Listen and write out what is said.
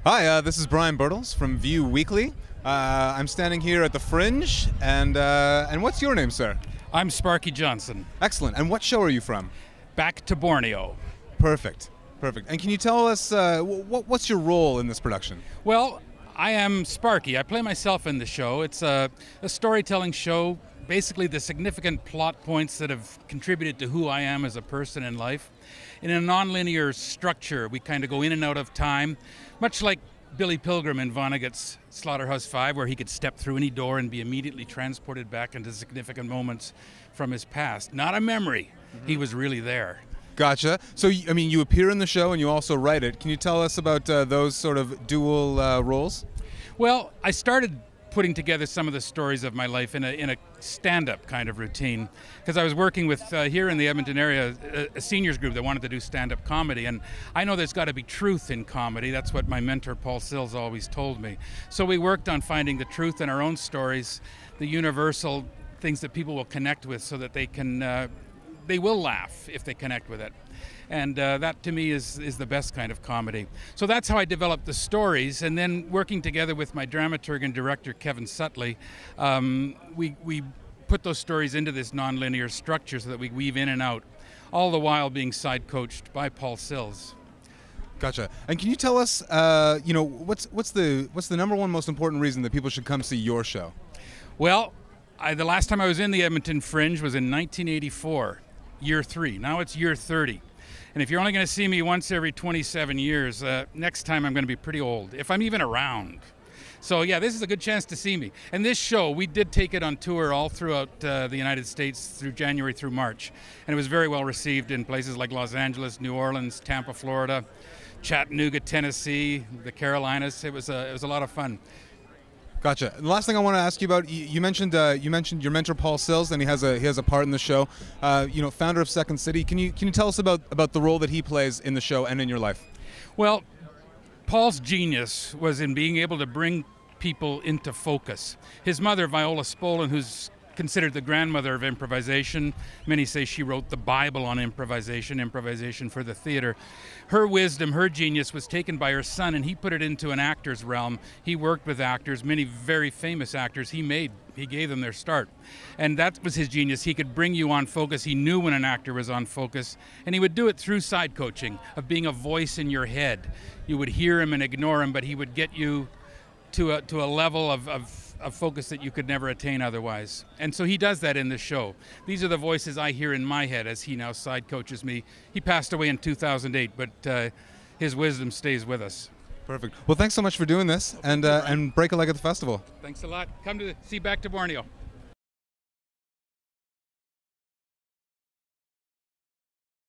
Hi, this is Brian Bertels from VUE Weekly. I'm standing here at the Fringe, and what's your name, sir? I'm Sparky Johnson. Excellent. And what show are you from? Back to Borneo. Perfect. Perfect. And can you tell us what's your role in this production? Well, I am Sparky. I play myself in the show. It's a storytelling show, basically the significant plot points that have contributed to who I am as a person in life. In a nonlinear structure, we kind of go in and out of time, much like Billy Pilgrim in Vonnegut's Slaughterhouse-Five, where he could step through any door and be immediately transported back into significant moments from his past. Not a memory. He was really there. Gotcha. So, I mean, you appear in the show and you also write it. Can you tell us about those sort of dual roles? Well, I started putting together some of the stories of my life in a stand-up kind of routine, because I was working with, here in the Edmonton area, a seniors group that wanted to do stand-up comedy, and I know there's got to be truth in comedy. That's what my mentor Paul Sills always told me. So we worked on finding the truth in our own stories, the universal things that people will connect with, so that they will laugh if they connect with it. And that to me is the best kind of comedy. So that's how I developed the stories, and then working together with my dramaturg and director Kevin Sutley, we put those stories into this nonlinear structure so that we weave in and out, all the while being side coached by Paul Sills. Gotcha. And can you tell us, what's the number one most important reason that people should come see your show? Well, the last time I was in the Edmonton Fringe was in 1984, year 3. Now it's year 30. And if you're only going to see me once every 27 years, next time I'm going to be pretty old, if I'm even around. So yeah, this is a good chance to see me. And this show, we did take it on tour all throughout the United States through January through March. And it was very well received in places like Los Angeles, New Orleans, Tampa, Florida, Chattanooga, Tennessee, the Carolinas. It was a lot of fun. Gotcha. And the last thing I want to ask you about, you mentioned your mentor Paul Sills, and he has a part in the show. Founder of Second City. Can you tell us about the role that he plays in the show and in your life? Well, Paul's genius was in being able to bring people into focus. His mother, Viola Spolin, who's considered the grandmother of improvisation. Many say she wrote the Bible on improvisation for the theater. Her wisdom, her genius was taken by her son, and he put it into an actor's realm. He worked with actors, many very famous actors he gave them their start. And that was his genius. He could bring you on focus. He knew when an actor was on focus, and he would do it through side coaching, of being a voice in your head. You would hear him and ignore him, but he would get you to a level of focus that you could never attain otherwise. And so he does that in this show. These are the voices I hear in my head as he now side coaches me. He passed away in 2008, but his wisdom stays with us. Perfect. Well, thanks so much for doing this, and break a leg at the festival. Thanks a lot. Come to see Back to Borneo.